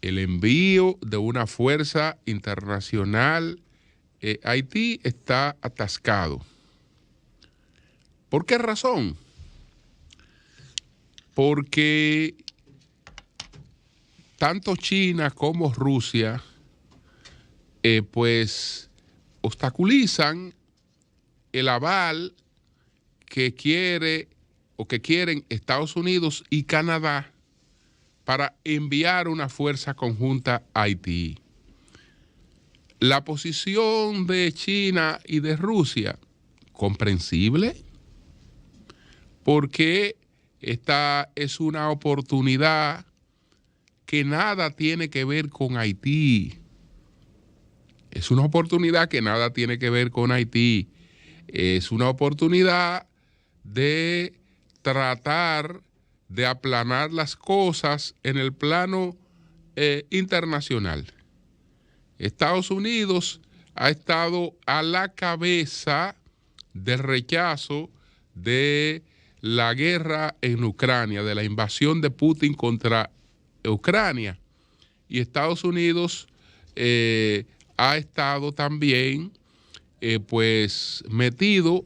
el envío de una fuerza internacional a Haití está atascado. ¿Por qué razón? Porque tanto China como Rusia pues obstaculizan el aval que quiere o que quieren Estados Unidos y Canadá para enviar una fuerza conjunta a Haití. La posición de China y de Rusia, comprensible, porque esta es una oportunidad que nada tiene que ver con Haití. Es una oportunidad que nada tiene que ver con Haití. Es una oportunidad de tratar de aplanar las cosas en el plano internacional. Estados Unidos ha estado a la cabeza del rechazo de la guerra en Ucrania, de la invasión de Putin contra Ucrania. Y Estados Unidos ha estado también pues metido,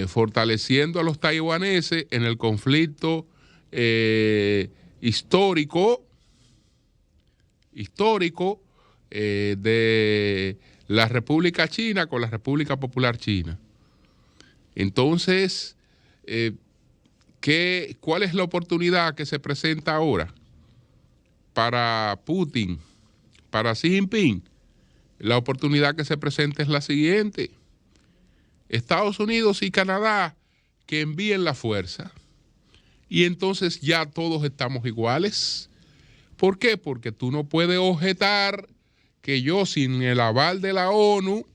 fortaleciendo a los taiwaneses en el conflicto histórico de la República China con la República Popular China. Entonces, ¿cuál es la oportunidad que se presenta ahora para Putin, para Xi Jinping? La oportunidad que se presenta es la siguiente: Estados Unidos y Canadá que envíen la fuerza y entonces ya todos estamos iguales. ¿Por qué? Porque tú no puedes objetar que yo sin el aval de la ONU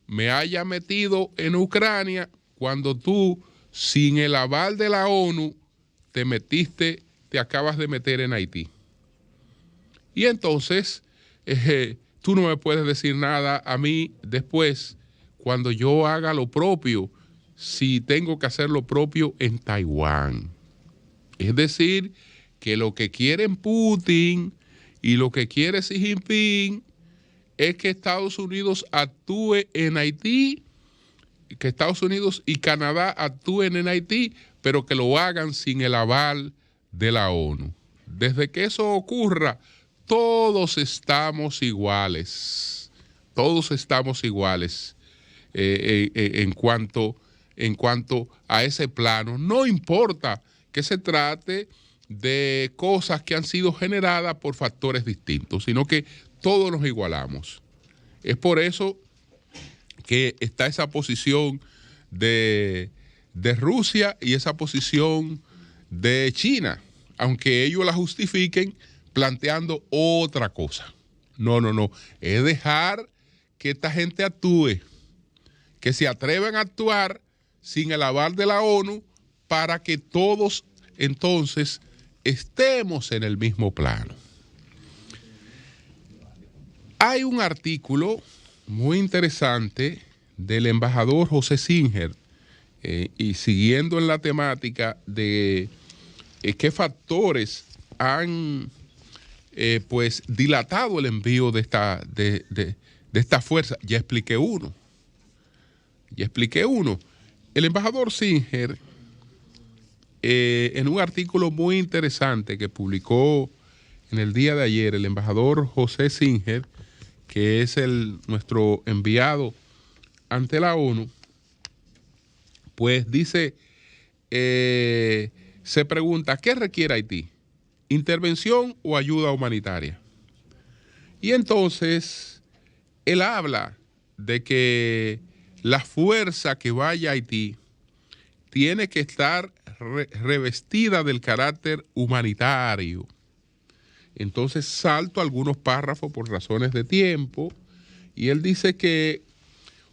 me haya metido en Ucrania cuando tú sin el aval de la ONU te acabas de meter en Haití. Y entonces tú no me puedes decir nada a mí después cuando yo haga lo propio, si tengo que hacer lo propio en Taiwán. Es decir, que lo que quieren Putin y lo que quiere Xi Jinping es que Estados Unidos actúe en Haití, que Estados Unidos y Canadá actúen en Haití, pero que lo hagan sin el aval de la ONU. Desde que eso ocurra, todos estamos iguales. Todos estamos iguales en cuanto a ese plano. No importa que se trate de cosas que han sido generadas por factores distintos, sino que todos nos igualamos. Es por eso que está esa posición de Rusia y esa posición de China, aunque ellos la justifiquen planteando otra cosa. No. Es dejar que esta gente actúe, que se atrevan a actuar sin el aval de la ONU para que todos entonces estemos en el mismo plano. Hay un artículo muy interesante del embajador José Singer y siguiendo en la temática de qué factores han pues dilatado el envío de esta fuerza. Ya expliqué uno. El embajador Singer, en un artículo muy interesante que publicó en el día de ayer, el embajador José Singer, que es nuestro enviado ante la ONU, pues dice, se pregunta, ¿qué requiere Haití? ¿Intervención o ayuda humanitaria? Y entonces, él habla de que la fuerza que vaya a Haití tiene que estar revestida del carácter humanitario. Entonces salto algunos párrafos por razones de tiempo y él dice que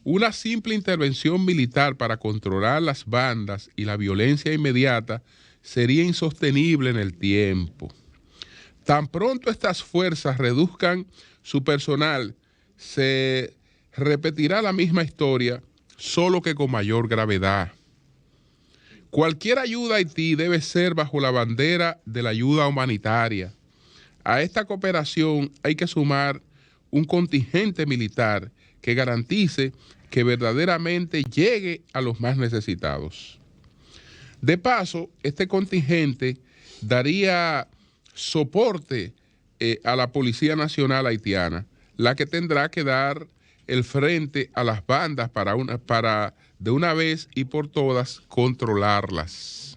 una simple intervención militar para controlar las bandas y la violencia inmediata sería insostenible en el tiempo. Tan pronto estas fuerzas reduzcan su personal, se repetirá la misma historia, solo que con mayor gravedad. Cualquier ayuda a Haití debe ser bajo la bandera de la ayuda humanitaria. A esta cooperación hay que sumar un contingente militar que garantice que verdaderamente llegue a los más necesitados. De paso, este contingente daría soporte a la Policía Nacional Haitiana, la que tendrá que dar el frente a las bandas para de una vez y por todas controlarlas.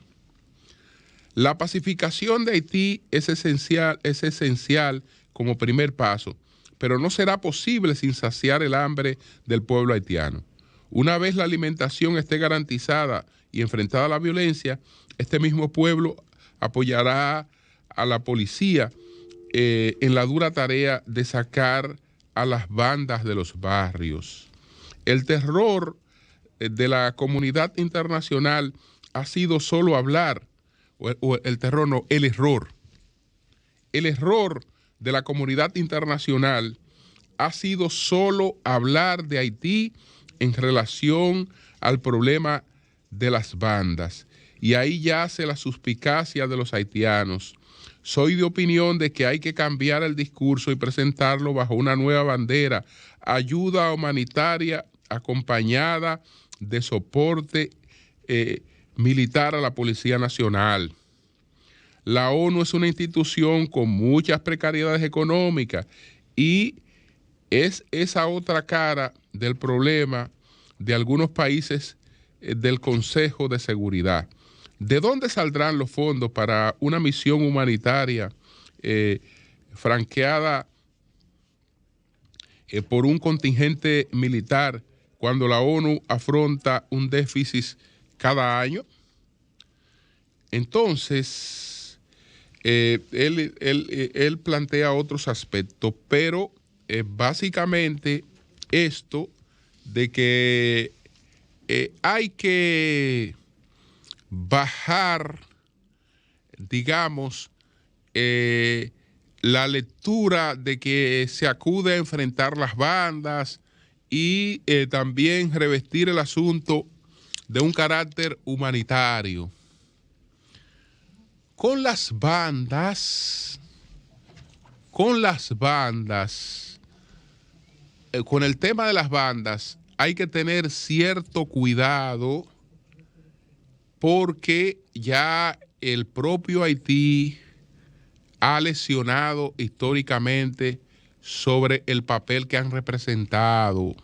La pacificación de Haití es esencial como primer paso, pero no será posible sin saciar el hambre del pueblo haitiano. Una vez la alimentación esté garantizada y enfrentada a la violencia, este mismo pueblo apoyará a la policía en la dura tarea de sacar a las bandas de los barrios. El terror de la comunidad internacional ha sido solo hablar, el error. El error de la comunidad internacional ha sido solo hablar de Haití en relación al problema de las bandas. Y ahí yace la suspicacia de los haitianos. Soy de opinión de que hay que cambiar el discurso y presentarlo bajo una nueva bandera, ayuda humanitaria acompañada de soporte militar a la Policía Nacional. La ONU es una institución con muchas precariedades económicas y es esa otra cara del problema de algunos países del Consejo de Seguridad. ¿De dónde saldrán los fondos para una misión humanitaria franqueada por un contingente militar cuando la ONU afronta un déficit cada año? Entonces, él plantea otros aspectos, pero básicamente esto de que hay que bajar, digamos, la lectura de que se acude a enfrentar las bandas y también revestir el asunto de un carácter humanitario. Con el tema de las bandas, hay que tener cierto cuidado porque ya el propio Haití ha lesionado históricamente sobre el papel que han representado.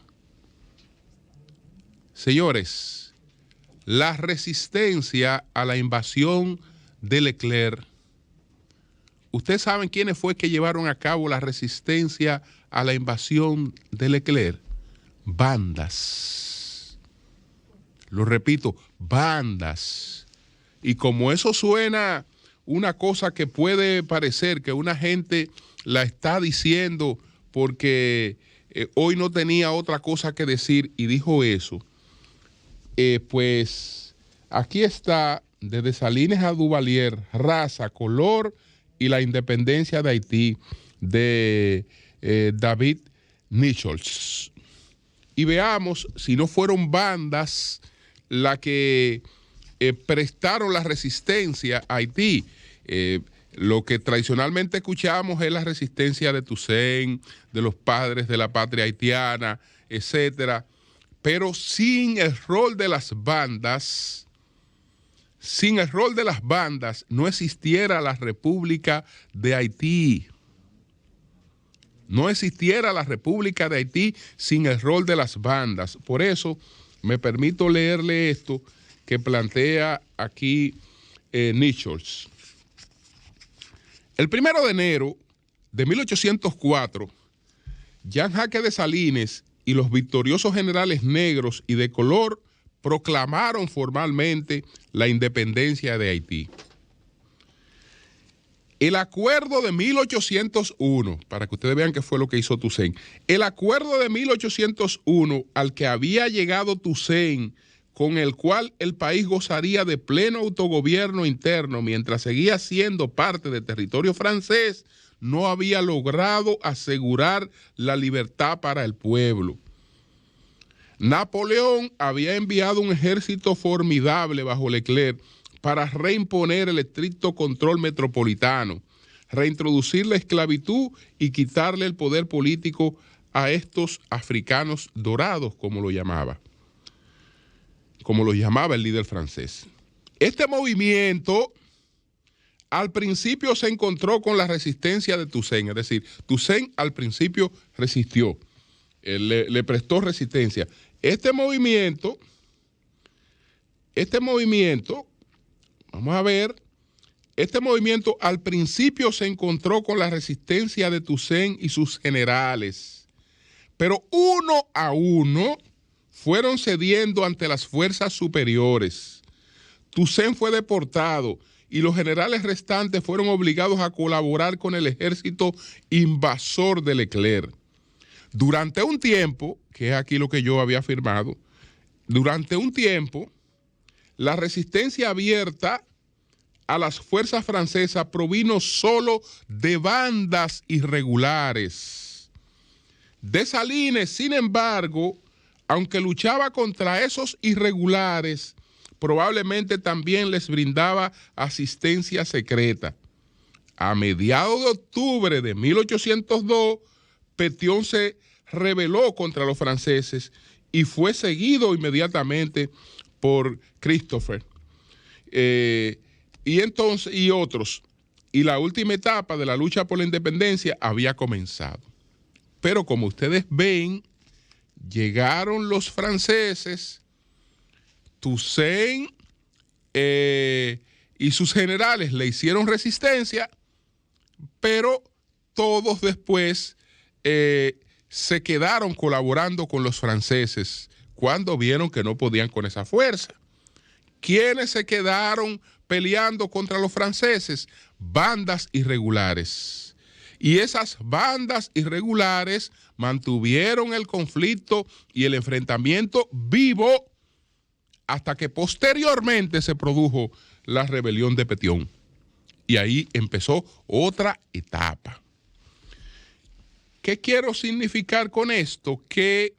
Señores, la resistencia a la invasión de Leclerc. ¿Ustedes saben quiénes fue que llevaron a cabo la resistencia a la invasión de Leclerc? Bandas. Lo repito, bandas. Y como eso suena una cosa que puede parecer que una gente la está diciendo porque hoy no tenía otra cosa que decir y dijo eso, pues aquí está, desde Salines a Duvalier, raza, color y la independencia de Haití, de David Nichols. Y veamos si no fueron bandas las que prestaron la resistencia a Haití. Lo que tradicionalmente escuchamos es la resistencia de Toussaint, de los padres de la patria haitiana, etcétera. Pero sin el rol de las bandas, no existiera la República de Haití. No existiera la República de Haití sin el rol de las bandas. Por eso me permito leerle esto que plantea aquí Nichols. El 1 de enero de 1804, Jean Jacques Dessalines y los victoriosos generales negros y de color proclamaron formalmente la independencia de Haití. El acuerdo de 1801, para que ustedes vean qué fue lo que hizo Toussaint, el acuerdo de 1801 al que había llegado Toussaint, con el cual el país gozaría de pleno autogobierno interno mientras seguía siendo parte del territorio francés, no había logrado asegurar la libertad para el pueblo. Napoleón había enviado un ejército formidable bajo Leclerc para reimponer el estricto control metropolitano. reintroducir la esclavitud y quitarle el poder político a estos africanos dorados, como lo llamaba el líder francés. Este movimiento al principio se encontró con la resistencia de Toussaint, es decir, Toussaint al principio resistió, le prestó resistencia. Este movimiento, vamos a ver, este movimiento al principio se encontró con la resistencia de Toussaint y sus generales, pero uno a uno fueron cediendo ante las fuerzas superiores. Toussaint fue deportado y los generales restantes fueron obligados a colaborar con el ejército invasor de Leclerc. Durante un tiempo, que es aquí lo que yo había afirmado, durante un tiempo, la resistencia abierta a las fuerzas francesas provino solo de bandas irregulares. Dessalines, sin embargo, aunque luchaba contra esos irregulares, probablemente también les brindaba asistencia secreta. A mediados de octubre de 1802, Pétion se rebeló contra los franceses y fue seguido inmediatamente por Christophe y otros. Y la última etapa de la lucha por la independencia había comenzado. Pero como ustedes ven, llegaron los franceses, Toussaint y sus generales le hicieron resistencia, pero todos después se quedaron colaborando con los franceses cuando vieron que no podían con esa fuerza. ¿Quiénes se quedaron peleando contra los franceses? Bandas irregulares. Y esas bandas irregulares mantuvieron el conflicto y el enfrentamiento vivo hasta que posteriormente se produjo la rebelión de Pétion. Y ahí empezó otra etapa. ¿Qué quiero significar con esto? Que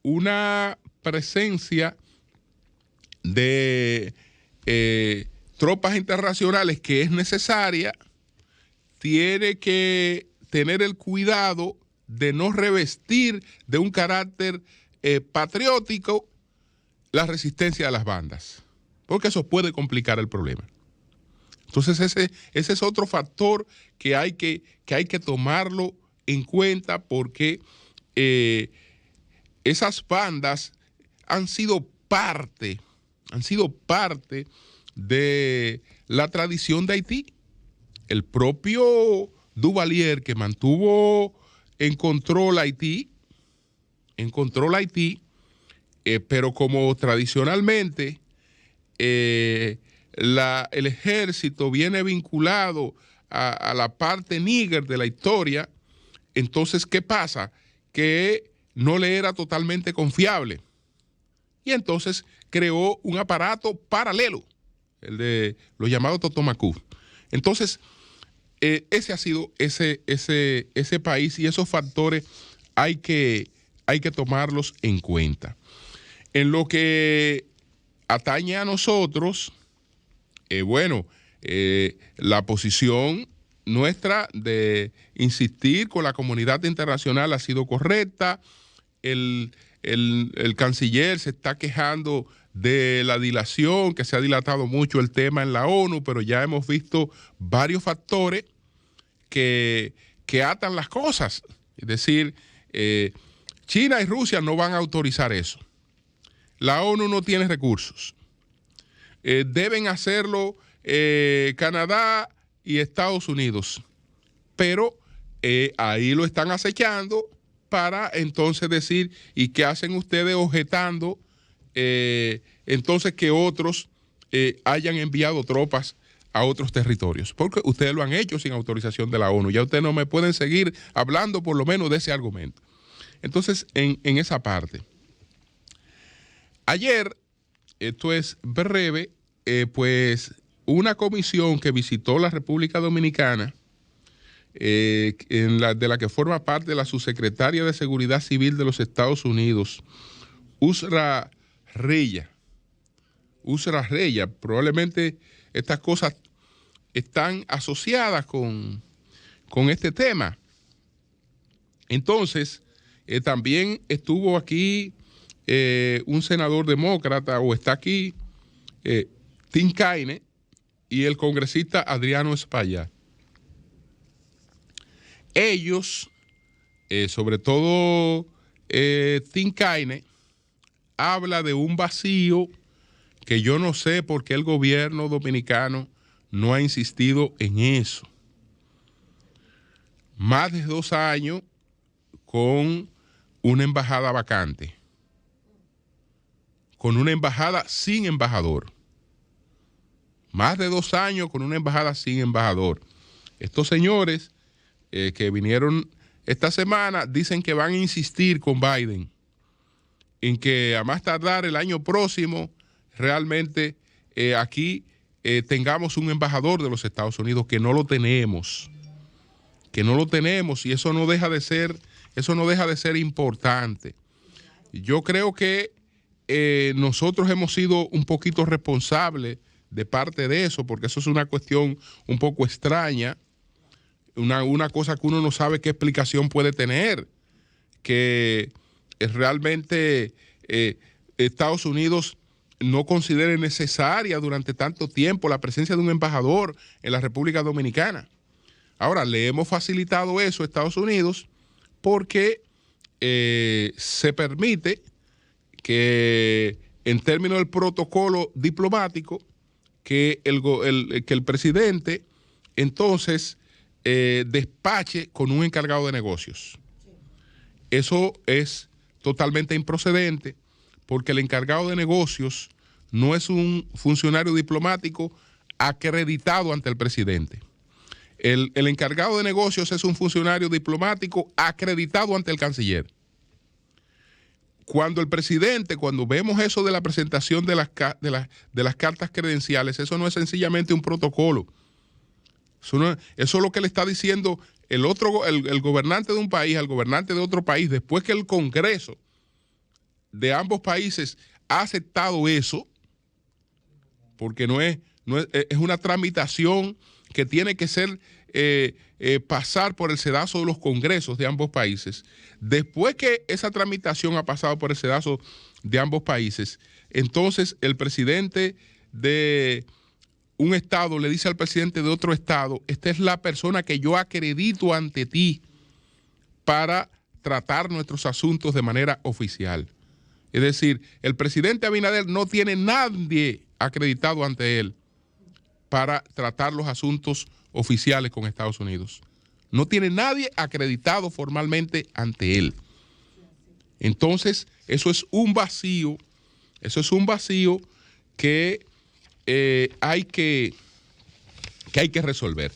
una presencia de tropas internacionales que es necesaria tiene que tener el cuidado de no revestir de un carácter patriótico la resistencia de las bandas, porque eso puede complicar el problema. Entonces ese es otro factor que hay que tomarlo en cuenta, porque esas bandas han sido parte de la tradición de Haití. El propio Duvalier, que encontró Haití, pero como tradicionalmente el ejército viene vinculado a la parte níger de la historia, entonces, ¿qué pasa? Que no le era totalmente confiable. Y entonces creó un aparato paralelo, el de los llamados Totomacú. Entonces, ese ha sido ese país, y esos factores hay que tomarlos en cuenta. En lo que atañe a nosotros, la posición nuestra de insistir con la comunidad internacional ha sido correcta. El canciller se está quejando de la dilación, que se ha dilatado mucho el tema en la ONU, pero ya hemos visto varios factores que atan las cosas. Es decir, China y Rusia no van a autorizar eso. La ONU no tiene recursos. Deben hacerlo Canadá y Estados Unidos, pero ahí lo están acechando para entonces decir, ¿y qué hacen ustedes objetando entonces que otros hayan enviado tropas a otros territorios? Porque ustedes lo han hecho sin autorización de la ONU. Ya ustedes no me pueden seguir hablando por lo menos de ese argumento. Entonces, en esa parte. Ayer, esto es breve, pues una comisión que visitó la República Dominicana, de la que forma parte la subsecretaria de Seguridad Civil de los Estados Unidos, Usra Reya. Probablemente estas cosas están asociadas con con este tema. Entonces, también estuvo aquí un senador demócrata, o está aquí, Tim Kaine, y el congresista Adriano Espaillat. Ellos, sobre todo Tim Kaine, habla de un vacío que yo no sé por qué el gobierno dominicano no ha insistido en eso. Más de 2 años con una embajada vacante, con una embajada sin embajador. Más de 2 años con una embajada sin embajador. Estos señores que vinieron esta semana dicen que van a insistir con Biden en que a más tardar el año próximo realmente aquí tengamos un embajador de los Estados Unidos, que no lo tenemos. Y eso no deja de ser importante. Yo creo que nosotros hemos sido un poquito responsables de parte de eso, porque eso es una cuestión un poco extraña, una cosa que uno no sabe qué explicación puede tener, que realmente Estados Unidos no considere necesaria durante tanto tiempo la presencia de un embajador en la República Dominicana. Ahora, le hemos facilitado eso a Estados Unidos porque se permite que, en términos del protocolo diplomático, que el presidente entonces despache con un encargado de negocios. Eso es totalmente improcedente, porque el encargado de negocios no es un funcionario diplomático acreditado ante el presidente. El encargado de negocios es un funcionario diplomático acreditado ante el canciller. Cuando vemos eso de la presentación de las cartas credenciales, eso no es sencillamente un protocolo. Eso es lo que le está diciendo el gobernante de un país al gobernante de otro país, después que el Congreso de ambos países ha aceptado eso, porque es una tramitación que tiene que ser pasar por el sedazo de los congresos de ambos países. Después que esa tramitación ha pasado por el sedazo de ambos países, entonces el presidente de un estado le dice al presidente de otro estado: esta es la persona que yo acredito ante ti para tratar nuestros asuntos de manera oficial. Es decir, el presidente Abinader no tiene nadie acreditado ante él para tratar los asuntos oficiales con Estados Unidos. No tiene nadie acreditado formalmente ante él. Entonces, eso es un vacío que hay que resolver.